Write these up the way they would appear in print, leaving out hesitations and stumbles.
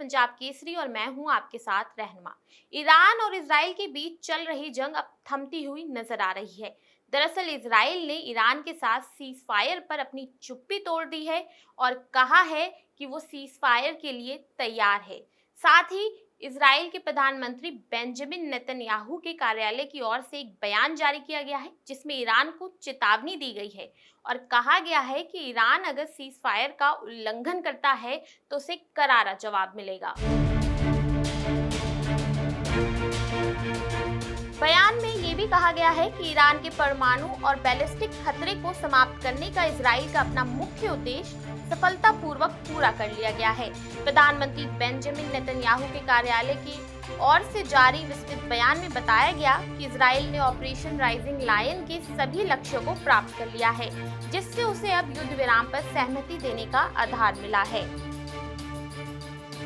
पंजाब केसरी और मैं हूं आपके साथ रहनुमा। ईरान और इजराइल के बीच चल रही जंग अब थमती हुई नजर आ रही है। दरअसल इजराइल ने ईरान के साथ सीज फायर पर अपनी चुप्पी तोड़ दी है और कहा है कि वो सीज फायर के लिए तैयार है। साथ ही इजराइल के प्रधानमंत्री बेंजामिन नेतन्याहू के कार्यालय की ओर से एक बयान जारी किया गया है, जिसमें ईरान को चेतावनी दी गई है और कहा गया है कि ईरान अगर सीज फायर का उल्लंघन करता है तो उसे करारा जवाब मिलेगा। बयान में ये भी कहा गया है कि ईरान के परमाणु और बैलिस्टिक खतरे को समाप्त करने का इजराइल का अपना मुख्य उद्देश्य सफलतापूर्वक पूरा कर लिया गया है। प्रधानमंत्री बेंजामिन नेतन्याहू के कार्यालय की ओर से जारी विस्तृत बयान में बताया गया कि इजराइल ने ऑपरेशन राइजिंग लायन के सभी लक्ष्यों को प्राप्त कर लिया है, जिससे उसे अब युद्ध विराम पर सहमति देने का आधार मिला है।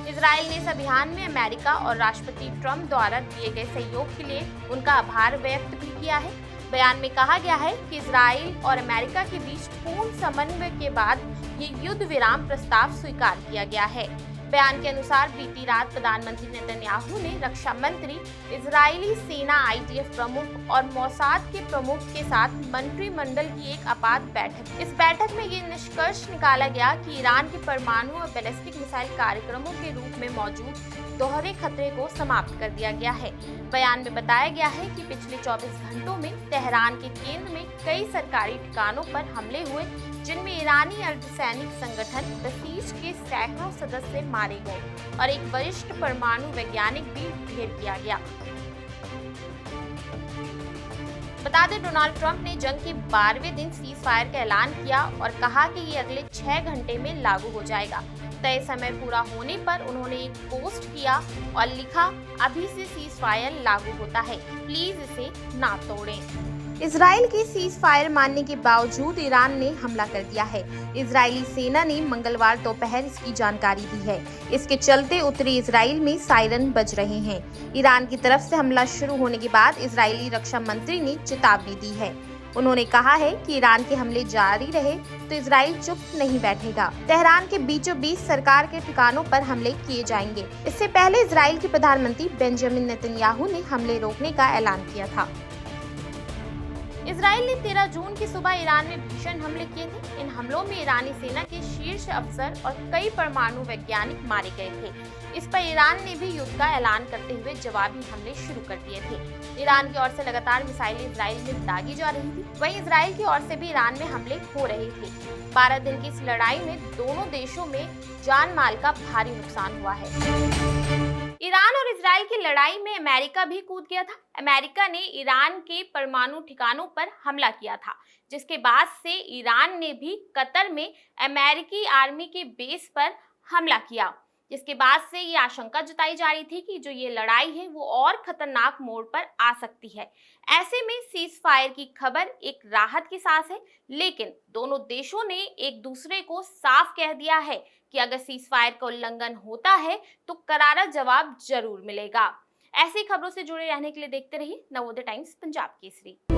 इजराइल ने इस अभियान में अमेरिका और राष्ट्रपति ट्रंप द्वारा दिए गए सहयोग के लिए उनका आभार व्यक्त भी किया है। बयान में कहा गया है कि इजराइल और अमेरिका के बीच पूर्ण समन्वय के बाद ये युद्ध विराम प्रस्ताव स्वीकार किया गया है। बयान के अनुसार बीती रात प्रधानमंत्री नेतन्याहू ने रक्षा मंत्री, इजरायली सेना आईडीएफ प्रमुख और मोसाद के प्रमुख के साथ मंत्रिमंडल की एक आपात बैठक। इस बैठक में ये निष्कर्ष निकाला गया कि ईरान के परमाणु और बैलिस्टिक मिसाइल कार्यक्रमों के रूप में मौजूद दोहरे खतरे को समाप्त कर दिया गया है। बयान में बताया गया है कि पिछले 24 घंटों में तेहरान के केंद्र में कई सरकारी ठिकानों पर हमले हुए, जिनमें ईरानी अर्धसैनिक संगठन बसीज के सैकड़ों सदस्य मारे गए और एक वरिष्ठ परमाणु वैज्ञानिक भी ढेर किया गया। बता दें, डोनाल्ड ट्रंप ने जंग के 12वें दिन सीज फायर का ऐलान किया और कहा कि ये अगले 6 घंटे में लागू हो जाएगा। तय समय पूरा होने पर उन्होंने एक पोस्ट किया और लिखा, अभी से सीज फायर लागू होता है, प्लीज इसे ना तोड़ें। इजराइल की सीज फायर मानने के बावजूद ईरान ने हमला कर दिया है। इजरायली सेना ने मंगलवार दोपहर इसकी जानकारी दी है। इसके चलते उत्तरी इजराइल में सायरन बज रहे हैं। ईरान की तरफ से हमला शुरू होने के बाद इजरायली रक्षा मंत्री ने चेतावनी दी है। उन्होंने कहा है कि ईरान के हमले जारी रहे तो इजराइल चुप नहीं बैठेगा। तेहरान के बीचों बीच सरकार के ठिकानों पर हमले किए जाएंगे। इससे पहले इजराइल के प्रधानमंत्री बेंजामिन नेतन्याहू ने हमले रोकने का ऐलान किया था। इजराइल ने 13 जून की सुबह ईरान में भीषण हमले किए थे। इन हमलों में ईरानी सेना के शीर्ष अफसर और कई परमाणु वैज्ञानिक मारे गए थे। इस पर ईरान ने भी युद्ध का ऐलान करते हुए जवाबी हमले शुरू कर दिए थे। ईरान की ओर से लगातार मिसाइलें इजराइल में दागी जा रही थी, वहीं इजराइल की ओर से भी ईरान में हमले हो रहे थे। 12 दिन की इस लड़ाई में दोनों देशों में जान माल का भारी नुकसान हुआ है। ईरान और इजराइल की लड़ाई में अमेरिका भी कूद गया था। अमेरिका ने ईरान के परमाणु ठिकानों पर हमला किया था, जिसके बाद से ईरान ने भी कतर में अमेरिकी आर्मी के बेस पर हमला किया, जिसके बाद से ये आशंका जताई जा रही थी कि जो ये लड़ाई है वो और खतरनाक मोड़ पर आ सकती है। ऐसे में सीज फायर की खबर एक राहत की सांस है, लेकिन दोनों देशों ने एक दूसरे को साफ कह दिया है कि अगर सीज फायर का उल्लंघन होता है तो करारा जवाब जरूर मिलेगा। ऐसी खबरों से जुड़े रहने के लिए देखते रहिए नवोदय टाइम्स पंजाब केसरी।